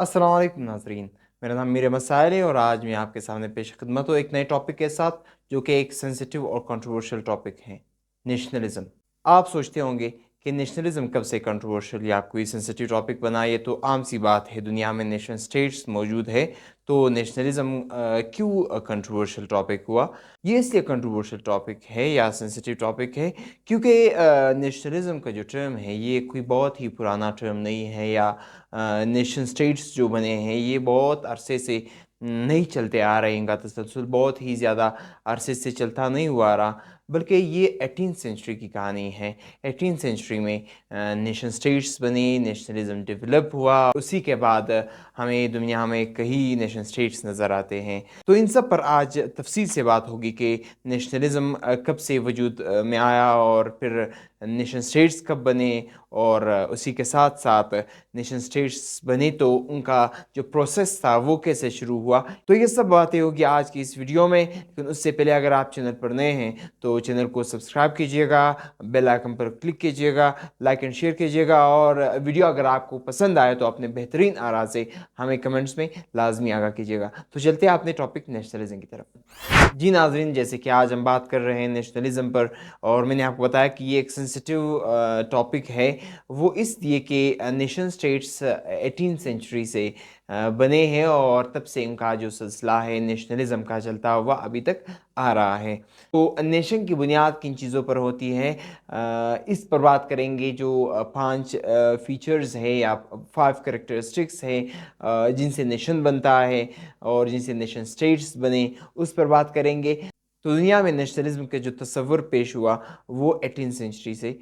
अस्सलाम वालेकुम नाज़रीन। मेरा नाम मीर मसाइल है और आज मैं आपके सामने पेश खिदमत हूँ एक नए टॉपिक के साथ, जो कि एक सेंसिटिव और कंट्रोवर्शियल टॉपिक है, नेशनलिज़्म। आप सोचते होंगे कि नेशनलिज़्म कब से कंट्रोवर्शियल या कोई सेंसिटिव टॉपिक बना, ये तो आम सी बात है, दुनिया में नेशन स्टेट्स मौजूद है, तो नेशनलिज़्म क्यों कंट्रोवर्शियल टॉपिक हुआ? ये इसलिए कंट्रोवर्शियल टॉपिक है या सेंसिटिव टॉपिक है क्योंकि नेशनलिज़्म का जो टर्म है ये कोई बहुत ही पुराना टर्म नहीं है, या नेशन स्टेट्स जो बने हैं ये बहुत अरसे से नहीं चलते आ रहे, इनका तसलसल बहुत ही ज़्यादा अरसे से चलता नहीं हुआ आ रहा, बल्कि ये 18th सेंचुरी की कहानी है। 18th सेंचुरी में नेशन स्टेट्स बनी, नेशनलिज़्म डेवलप हुआ, उसी के बाद हमें दुनिया में कई नेशन स्टेट्स नज़र आते हैं। तो इन सब पर आज तफसील से बात होगी कि नेशनलिज़्म कब से वजूद में आया और फिर नेशन स्टेट्स कब बने, और उसी के साथ साथ नेशन स्टेट्स बने तो उनका जो प्रोसेस था वो कैसे शुरू हुआ। तो ये सब बातें होगी आज की इस वीडियो में, लेकिन उससे पहले अगर आप चैनल पर नए हैं तो चैनल को सब्सक्राइब कीजिएगा, बेल आइकन पर क्लिक कीजिएगा, लाइक एंड शेयर कीजिएगा, और वीडियो अगर आपको पसंद आए तो अपने बेहतरीन आरा से हमें कमेंट्स में लाजमी आगाह कीजिएगा। तो चलते हैं अपने टॉपिक नेशनलिज्म की तरफ। जी नाजरीन, जैसे कि आज हम बात कर रहे हैं नेशनलिज्म पर, और मैंने आपको बताया कि ये एक सेंसिटिव टॉपिक है, वो इसलिए कि नेशन स्टेट्स 18th सेंचुरी से बने हैं, और तब से इनका जो सिलसिला है नेशनलिज्म का चलता हुआ अभी तक आ रहा है। तो नेशन की बुनियाद किन चीज़ों पर होती है, इस पर बात करेंगे। जो 5 फीचर्स है या 5 करेक्टरिस्टिक्स है जिनसे नेशन बनता है और जिनसे नेशन स्टेट्स बने, उस पर बात करेंगे। तो दुनिया में नेशनलिज्म के जो तस्वर पेश हुआ वो 18th सेंचुरी से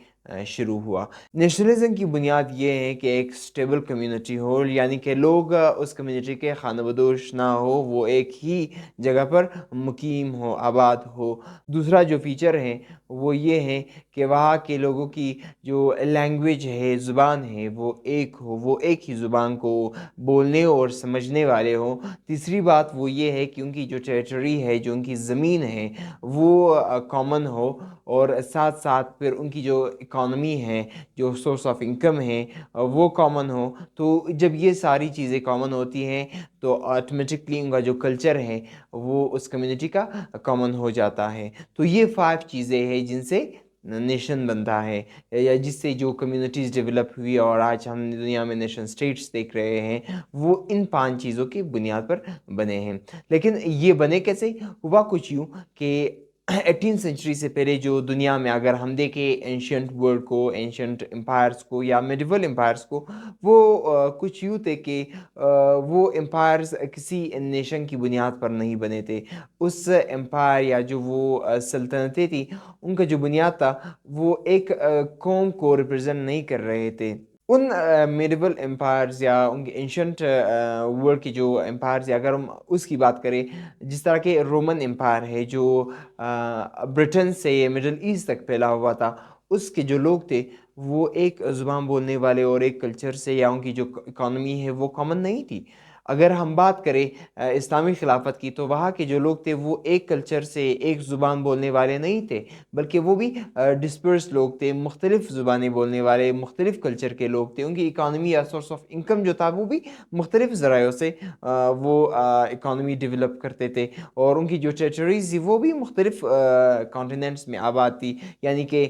शुरू हुआ। नेशनलिज्म की बुनियाद ये है कि एक स्टेबल कम्युनिटी हो, यानी कि लोग उस कम्युनिटी के खानाबदोश ना हो, वो एक ही जगह पर मुकीम हो, आबाद हो। दूसरा जो फीचर है वो ये है कि वहाँ के लोगों की जो लैंग्वेज है, ज़ुबान है, वो एक हो, वो एक ही ज़ुबान को बोलने और समझने वाले हों। तीसरी बात वो ये है कि उनकी जो टेरिटरी है, जो उनकी ज़मीन है, वो कॉमन हो, और साथ साथ फिर उनकी जो इकॉनमी है, जो सोर्स ऑफ इनकम है, वो कॉमन हो। तो जब ये सारी चीज़ें कॉमन होती हैं तो ऑटोमेटिकली उनका जो कल्चर है वो उस कम्युनिटी का कॉमन हो जाता है। तो ये 5 चीज़ें हैं जिनसे नेशन बनता है, या जिससे जो कम्युनिटीज़ डेवलप हुई और आज हम दुनिया में नेशन स्टेट्स देख रहे हैं, वो इन 5 चीज़ों की बुनियाद पर बने हैं। लेकिन ये बने कैसे? हुआ कुछ यूँ कि 18th सेंचुरी से पहले जो दुनिया में अगर हम देखें एंशियंट वर्ल्ड को, एंशियंट एम्पायर्स को या मेडिवल एम्पायर्स को, वो कुछ यूँ थे कि वो एम्पायर्स किसी नेशन की बुनियाद पर नहीं बने थे। उस एम्पायर या जो वो सल्तनतें थी, उनका जो बुनियाद था वो एक कौम को रिप्रेजेंट नहीं कर रहे थे। उन मेडिवल एम्पायर्स या उनके एंशियंट वर्ल्ड की जो एम्पायर्स, या अगर हम उसकी बात करें, जिस तरह के रोमन एम्पायर है जो ब्रिटेन से मिडल ईस्ट तक फैला हुआ था, उसके जो लोग थे वो एक ज़ुबान बोलने वाले और एक कल्चर से, या उनकी जो इकॉनमी है वो कॉमन नहीं थी। अगर हम बात करें इस्लामी खिलाफत की, तो वहाँ के जो लोग थे वो एक कल्चर से, एक ज़ुबान बोलने वाले नहीं थे, बल्कि वो भी डिस्पर्स लोग थे, मुख्तलिफ़ ज़ुबानें बोलने वाले, मुख्तलिफ़ कल्चर के लोग थे। उनकी इकानमी या सोर्स ऑफ इनकम जो था वो भी मुख्तलिफ़ ज़रायों से वो इकानमी डेवलप करते थे, और उनकी जो टेरिटरीज़ थी वो भी मुख्तलिफ़ कॉन्टिनेंट्स में आबाद थी। यानी कि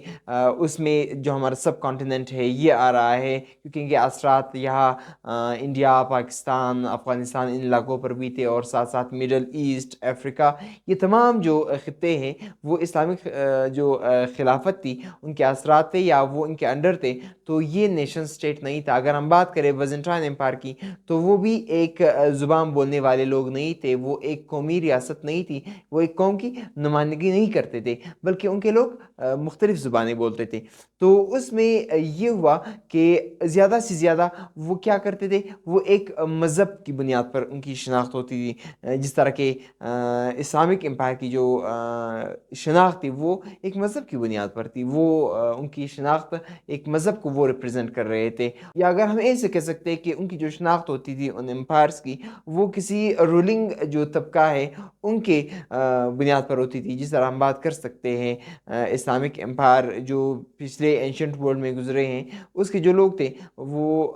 उसमें जो हमारा सब कॉन्टिनेंट है ये आ रहा है, क्योंकि इनके असरात यहाँ इंडिया, पाकिस्तान, अफ़गानिस्तान, इन इलाकों पर भी थे, और साथ साथ मिडल ईस्ट, अफ्रीका, ये तमाम जो ख़ित्ते हैं वो इस्लामिक जो खिलाफत थी उनके असरात थे या वो इनके अंडर थे। तो ये नेशन स्टेट नहीं था। अगर हम बात करें बिज़ेंटाइन एम्पायर की, तो वो भी एक ज़ुबान बोलने वाले लोग नहीं थे, वो एक कौमी रियासत नहीं थी, वो एक कौम की नुमाइंदगी नहीं करते थे, बल्कि उनके लोग मुख्तलिफ़ ज़ुबानें बोलते थे। तो उसमें ये हुआ कि ज़्यादा से ज़्यादा वो क्या करते थे, वो एक मज़हब की بنیاد پر ان کی شناخت ہوتی تھی. جس طرح کہ اسلامک امپائر کی جو شناخت تھی وہ ایک مذہب کی بنیاد پر تھی. وہ ان کی شناخت ایک مذہب کو وہ ریپرزینٹ کر رہے تھے. یا اگر ہم ایسے کہہ سکتے ہیں کہ ان کی جو شناخت ہوتی تھی ان امپائرس کی وہ کسی رولنگ جو طبقہ ہے ان کے بنیاد پر ہوتی تھی. جس طرح ہم بات کر سکتے ہیں اسلامک امپائر جو پچھلے اینشنٹ ورلڈ میں گزرے ہیں اس کے جو لوگ تھے وہ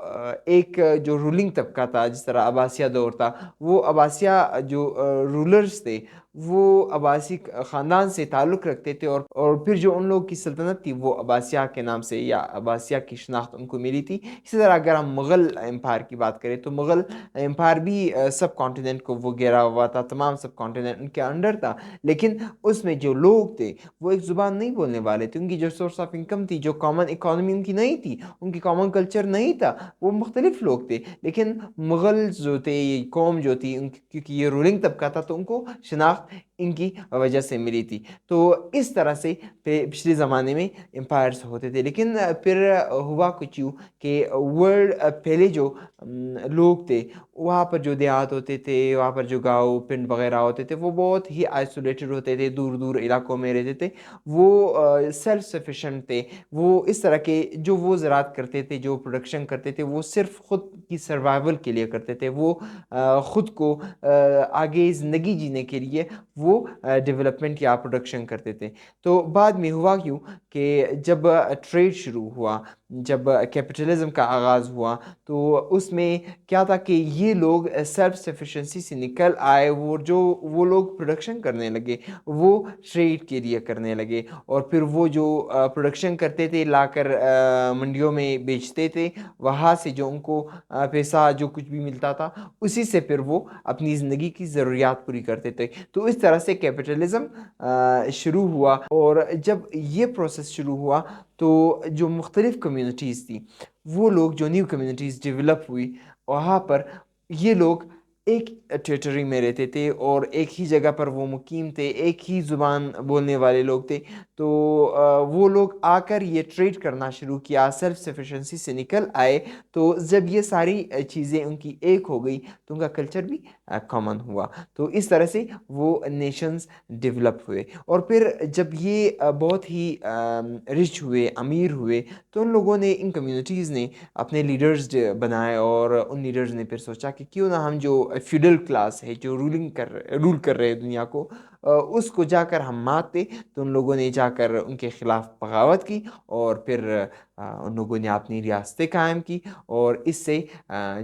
ایک جو رولنگ طبقہ تھا. جس طرح عباسیہ دور تھا, وہ عباسیہ جو رولرز تھے وہ عباسی خاندان سے تعلق رکھتے تھے, اور پھر جو ان لوگ کی سلطنت تھی وہ عباسیہ کے نام سے یا عباسیہ کی شناخت ان کو ملی تھی. اسی طرح اگر ہم مغل امپائر کی بات کریں تو مغل امپائر بھی سب کانٹیننٹ کو وہ گھیرا ہوا تھا, تمام سب کانٹیننٹ ان کے انڈر تھا. لیکن اس میں جو لوگ تھے وہ ایک زبان نہیں بولنے والے تھے. ان کی جو سورس آف انکم تھی, جو کامن اکانومی ان کی نہیں تھی, ان کی کامن کلچر نہیں تھا, وہ مختلف لوگ تھے. لیکن مغل جو تھے, یہ قوم جو تھی, کیونکہ یہ رولنگ طبقہ تھا تو ان کو شناخت ان کی وجہ سے ملی تھی. تو اس طرح سے پچھلے زمانے میں امپائرس ہوتے تھے. لیکن پھر ہوا کچھ یوں کہ ورلڈ پہلے جو لوگ تھے وہاں پر جو دیہات ہوتے تھے, وہاں پر جو گاؤں پنڈ وغیرہ ہوتے تھے وہ بہت ہی آئسولیٹڈ ہوتے تھے, دور دور علاقوں میں رہتے تھے. وہ سیلف سفیشینٹ تھے. وہ اس طرح کے جو وہ زراعت کرتے تھے, جو پروڈکشن کرتے تھے, وہ صرف خود کی سروائیول کے لیے کرتے تھے. وہ خود کو آگے زندگی جینے کے لیے وہ ڈیولپمنٹ یا پروڈکشن کرتے تھے. تو بعد میں ہوا کیوں کہ جب ٹریڈ شروع ہوا, جب کیپٹلزم کا آغاز ہوا, تو اس میں کیا تھا کہ یہ لوگ سیلف سفیشنسی سے نکل آئے. وہ لوگ پروڈکشن کرنے لگے, وہ ٹریڈ کے لیے کرنے لگے, اور پھر وہ جو پروڈکشن کرتے تھے لا کر منڈیوں میں بیچتے تھے. وہاں سے جو ان کو پیسہ جو کچھ بھی ملتا تھا اسی سے پھر وہ اپنی زندگی کی ضروریات پوری کرتے تھے. تو اس طرح سے کیپٹلزم شروع ہوا. اور جب یہ پروسیس شروع ہوا تو جو مختلف کمیونٹیز تھی, وہ لوگ جو نیو کمیونٹیز ڈیولپ ہوئی, وہاں پر یہ لوگ ایک ٹیریٹری میں رہتے تھے اور ایک ہی جگہ پر وہ مقیم تھے, ایک ہی زبان بولنے والے لوگ تھے. تو وہ لوگ آ کر یہ ٹریڈ کرنا شروع کیا, سیلف سفیشنسی سے نکل آئے. تو جب یہ ساری چیزیں ان کی ایک ہو گئی تو ان کا کلچر بھی کامن ہوا. تو اس طرح سے وہ نیشنز ڈیولپ ہوئے. اور پھر جب یہ بہت ہی رچ ہوئے, امیر ہوئے, تو ان لوگوں نے, ان کمیونٹیز نے اپنے لیڈرز بنائے. اور ان لیڈرز نے پھر سوچا کہ کیوں نہ ہم جو فیوڈل کلاس ہے جو رول کر رہے دنیا کو, اس کو جا کر ہم مات دیں. تو ان لوگوں نے جا کر ان کے خلاف بغاوت کی, اور پھر ان لوگوں نے اپنی ریاستیں قائم کی. اور اس سے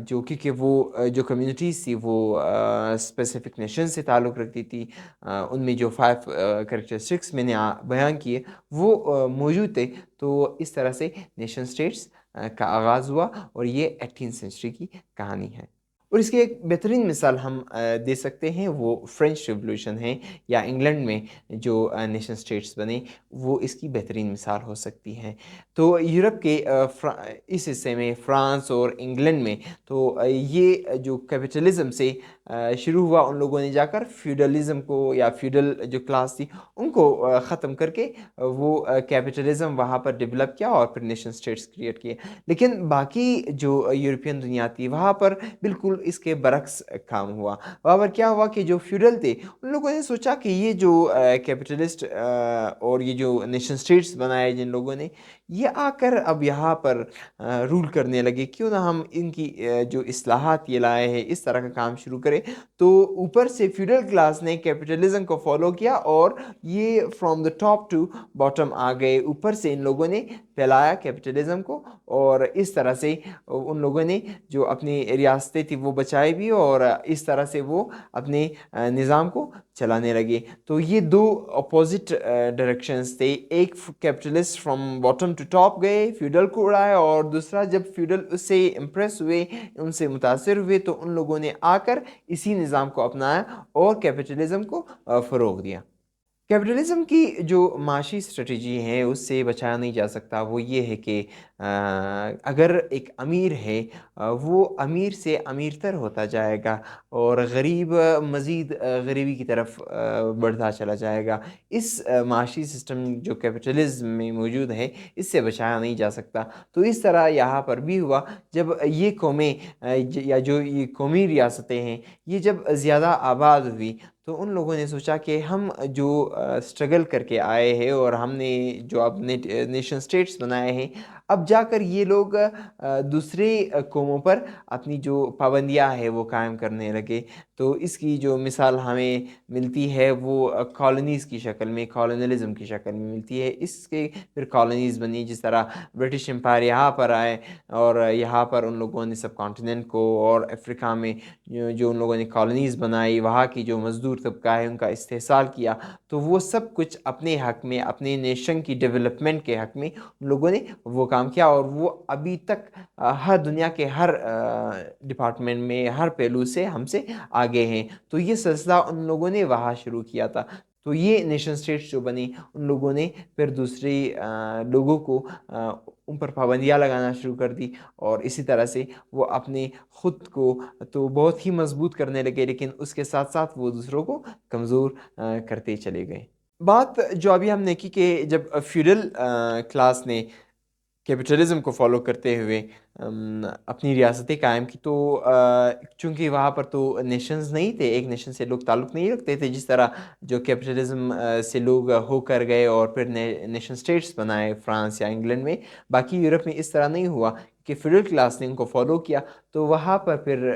جو کیونکہ وہ جو کمیونٹیز تھی وہ اسپیسیفک نیشن سے تعلق رکھتی تھی, ان میں جو 5 کریکٹرسٹکس میں نے بیان کیے وہ موجود تھے. تو اس طرح سے نیشن سٹیٹس کا آغاز ہوا, اور یہ 18 سینچری کی کہانی ہے. اور اس کی ایک بہترین مثال ہم دے سکتے ہیں, وہ فرینچ ریولوشن ہے, یا انگلینڈ میں جو نیشن سٹیٹس بنے وہ اس کی بہترین مثال ہو سکتی ہے. تو یورپ کے اس حصے میں, فرانس اور انگلینڈ میں, تو یہ جو کیپٹلزم سے شروع ہوا, ان لوگوں نے جا کر فیوڈلزم کو یا فیوڈل جو کلاس تھی ان کو ختم کر کے وہ کیپٹلزم وہاں پر ڈیولپ کیا, اور پھر نیشن سٹیٹس کریٹ کیے. لیکن باقی جو یورپین دنیا تھی وہاں پر بالکل اس کے برعکس کام ہوا. وہاں پر کیا ہوا کہ جو فیوڈل تھے ان لوگوں نے سوچا کہ یہ جو کیپٹلسٹ اور یہ جو نیشن سٹیٹس بنائے جن لوگوں نے, یہ آ کر اب یہاں پر رول کرنے لگے, کیوں نہ ہم ان کی جو اصلاحات یہ لائے ہیں اس طرح کا کام شروع کریں. تو اوپر سے فیوڈل کلاس نے کیپٹلزم کو فالو کیا, اور یہ from the top to bottom آ گئے. اوپر سے ان لوگوں نے پھیلایا کیپٹلزم کو, اور اس طرح سے ان لوگوں نے جو اپنی ریاستیں تھی وہ بچائی بھی, اور اس طرح سے وہ اپنے نظام کو چلانے لگے. تو یہ دو اپوزٹ ڈائریکشنز تھے, ایک capitalist from bottom to top گئے, فیوڈل کو اڑایا, اور دوسرا جب فیوڈل اس سے امپریس ہوئے, ان سے متاثر ہوئے, تو ان لوگوں نے آ کر اسی نظام کو اپنایا اور کیپٹلزم کو فروغ دیا. कैपिटलिज्म की जो माशी स्ट्रेटजी है उससे बचाया नहीं जा सकता। वो ये है कि अगर एक अमीर है वो अमीर से अमीरतर होता जाएगा और गरीब मज़ीद गरीबी की तरफ बढ़ता चला जाएगा। इस माशी सिस्टम जो कैपिटलिज्म में मौजूद है इससे बचाया नहीं जा सकता। तो इस तरह यहाँ पर भी हुआ जब ये कौमें या जो ये कौमी रियासतें हैं ये जब ज़्यादा आबाद हुई तो उन लोगों ने सोचा कि हम जो स्ट्रगल करके आए हैं और हमने जो अपने नेशन स्टेट्स बनाए हैं अब जाकर ये लोग दूसरे कौमों पर अपनी जो पाबंदियां हैं वो कायम करने लगे। तो इसकी जो मिसाल हमें मिलती है वो कॉलोनीज़ की शक्ल में, कॉलोनलिज्म की शक्ल में मिलती है। इसके फिर कॉलोनीज़ बनी, जिस तरह ब्रिटिश एम्पायर यहाँ पर आए और यहाँ पर उन लोगों ने सब कॉन्टिनेंट को और अफ्रीका में जो उन लोगों ने कॉलोनीज़ बनाई, वहाँ की जो मज़दूर तबका है उनका इस्तेहसाल किया। तो वो सब कुछ अपने हक़ में, अपने नेशन की डेवलपमेंट के हक़ में उन लोगों ने वो काम किया और वो अभी तक हर दुनिया के हर डिपार्टमेंट में, हर पहलू से हमसे आगे हैं। तो ये सिलसिला उन लोगों ने वहाँ शुरू किया था। तो ये नेशन स्टेट्स जो बनी उन लोगों ने फिर दूसरे लोगों को उन पर पाबंदियाँ लगाना शुरू कर दी और इसी तरह से वो अपने ख़ुद को तो बहुत ही मजबूत करने लगे, लेकिन उसके साथ साथ वो दूसरों को कमज़ोर करते चले गए। बात जो अभी हमने की कि जब फ्यूडल क्लास ने कैपिटलिज्म को फॉलो करते हुए अपनी रियासतें कायम की, तो चूँकि वहाँ पर तो नेशंस नहीं थे, एक नेशन से लोग ताल्लुक़ नहीं रखते थे जिस तरह जो कैपिटलिज्म से लोग होकर गए और फिर नेशन स्टेट्स बनाए फ्रांस या इंग्लैंड में। बाकी यूरोप में इस तरह नहीं हुआ कि फ्यूडल क्लास ने उनको फॉलो किया। तो वहाँ पर फिर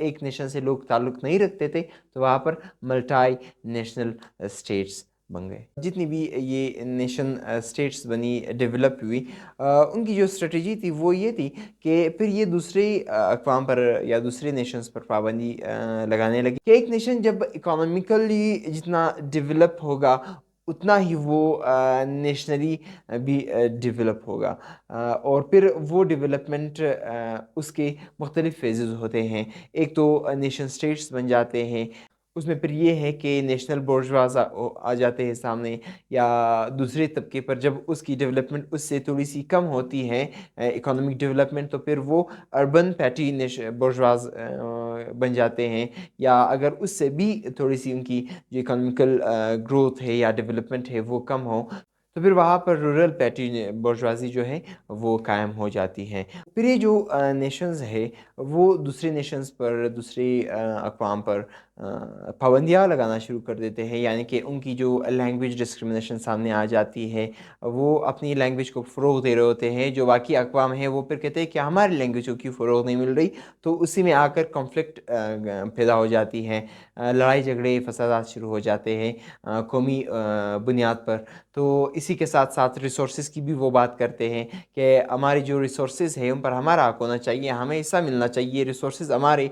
एक नेशन से लोग ताल्लुक़ नहीं रखते थे, तो वहाँ पर मल्टी नेशनल स्टेट्स बन गए। जितनी भी ये नेशन स्टेट्स बनी, डेवलप हुई, उनकी जो स्ट्रेटजी थी वो ये थी कि फिर ये दूसरे अक़वाम पर या दूसरे नेशंस पर पाबंदी लगाने लगी कि एक नेशन जब इकोनॉमिकली जितना डेवलप होगा उतना ही वो नेशनली भी डेवलप होगा। और फिर वो डेवलपमेंट उसके मुख्तलिफ़ फेजेज़ होते हैं। एक तो नेशन स्टेट्स बन जाते हैं, उसमें फिर ये है कि नेशनल बोर्जवाज़ आ जाते हैं सामने, या दूसरे तबके पर जब उसकी डेवलपमेंट उससे थोड़ी सी कम होती है इकोनॉमिक डेवलपमेंट, तो फिर वो अर्बन पैटी बोर्जवाज़ बन जाते हैं। या अगर उससे भी थोड़ी सी उनकी जो इकोनॉमिकल ग्रोथ है या डेवलपमेंट है वो कम हो, तो फिर वहाँ पर रूरल पैटी बोर्जवाज़ी जो है वो कायम हो जाती है। फिर ये जो नेशंस है वो दूसरे नेशंस पर, दूसरे अक़वाम पर पाबंदियाँ लगाना शुरू कर देते हैं, यानी कि उनकी जो लैंग्वेज डिस्क्रिमिनेशन सामने आ जाती है, वो अपनी लैंग्वेज को फ़रोग़ दे रहे होते हैं। जो बाकी अक़वाम हैं वो फिर कहते हैं कि हमारी लैंग्वेज को फ़रोग़ नहीं मिल रही, तो उसी में आकर कॉन्फ्लिक्ट पैदा हो जाती है, लड़ाई झगड़े फसादात शुरू हो जाते हैं कौमी बुनियाद पर। तो इसी के साथ साथ रिसोर्सेज़ की भी वो बात करते हैं कि हमारी जो रिसोर्सेज़ है उन पर हमारा हक़ होना चाहिए, हमें हिस्सा मिलना चाहिए। रिसोर्सेज़ हमारे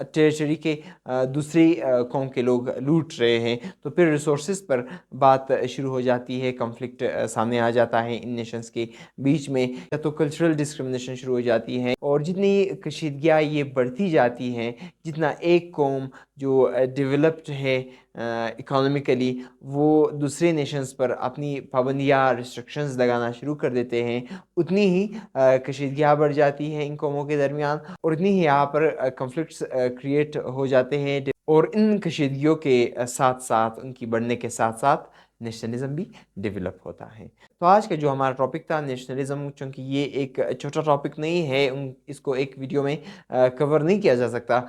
टेरिटरी के दूसरी कौम के लोग लूट रहे हैं, तो फिर रिसोर्सेज पर बात शुरू हो जाती है, कॉन्फ्लिक्ट सामने आ जाता है इन नेशंस के बीच में, या तो कल्चरल डिस्क्रिमिनेशन शुरू हो जाती है। और जितनी कशीदगियाँ ये बढ़ती जाती हैं, जितना एक कौम जो डेवलप्ड है इकोनॉमिकली, वो दूसरे नेशंस पर अपनी पाबंदियाँ रिस्ट्रिक्शंस लगाना शुरू कर देते हैं, उतनी ही कशीदगियाँ बढ़ जाती हैं इन कौमों के दरमियान और उतनी ही यहाँ पर कॉन्फ्लिक्ट्स क्रिएट हो जाते हैं। और इन कशीदगियों के साथ साथ, उनकी बढ़ने के साथ साथ नेशनलिज्म भी डेवलप होता है। तो आज का जो हमारा टॉपिक था नेशनलिज्म, चूँकि ये एक छोटा टॉपिक नहीं है, इसको एक वीडियो में कवर नहीं किया जा सकता।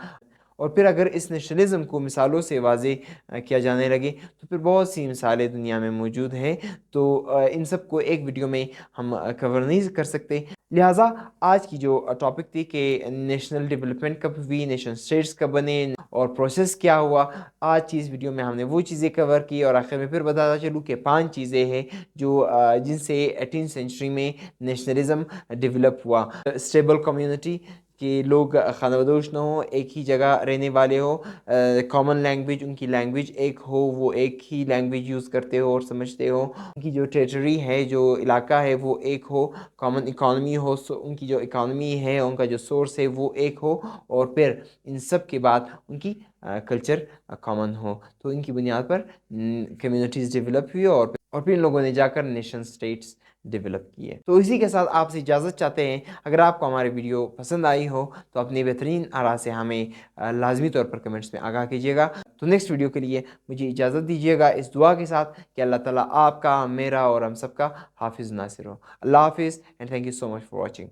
और फिर अगर इस नेशनलिज्म को मिसालों से वाज़ेह किया जाने लगे तो फिर बहुत सी मिसालें दुनिया में मौजूद हैं। तो इन सब को एक वीडियो में हम कवर नहीं कर सकते। लिहाजा आज की जो टॉपिक थी कि नेशनल डेवलपमेंट कब हुई, नेशन स्टेट्स कब बने और प्रोसेस क्या हुआ, आज की इस वीडियो में हमने वो चीज़ें कवर की। और आखिर में फिर बताता चलूँ कि 5 चीज़ें हैं जो जिनसे 18th सेंचुरी में नेशनलिज्म डेवलप हुआ। स्टेबल कम्युनिटी, کہ لوگ خانہ نہ ہوں، ایک ہی جگہ رہنے والے ہو، کامن لینگویج ان کی لینگویج ایک ہو، وہ ایک ہی لینگویج یوز کرتے ہو اور سمجھتے ہو، ان کی جو ٹیریٹری ہے، جو علاقہ ہے وہ ایک ہو، کامن اکانومی ہو، ان کی جو اکانومی ہے، ان کا جو سورس ہے وہ ایک ہو، اور پھر ان سب کے بعد ان کی کلچر کامن ہو، تو ان کی بنیاد پر کمیونٹیز ڈیولپ ہوئی، اور پھر ان لوگوں نے جا کر نیشن سٹیٹس ڈیولپ کیے۔ تو اسی کے ساتھ آپ سے اجازت چاہتے ہیں۔ اگر آپ کو ہماری ویڈیو پسند آئی ہو تو اپنی بہترین آراء سے ہمیں لازمی طور پر کمنٹس میں آگاہ کیجیے گا۔ تو نیکسٹ ویڈیو کے لیے مجھے اجازت دیجیے گا اس دعا کے ساتھ کہ اللہ تعالیٰ آپ کا، میرا اور ہم سب کا حافظ ناصر ہو۔ اللہ حافظ and thank you so much for watching.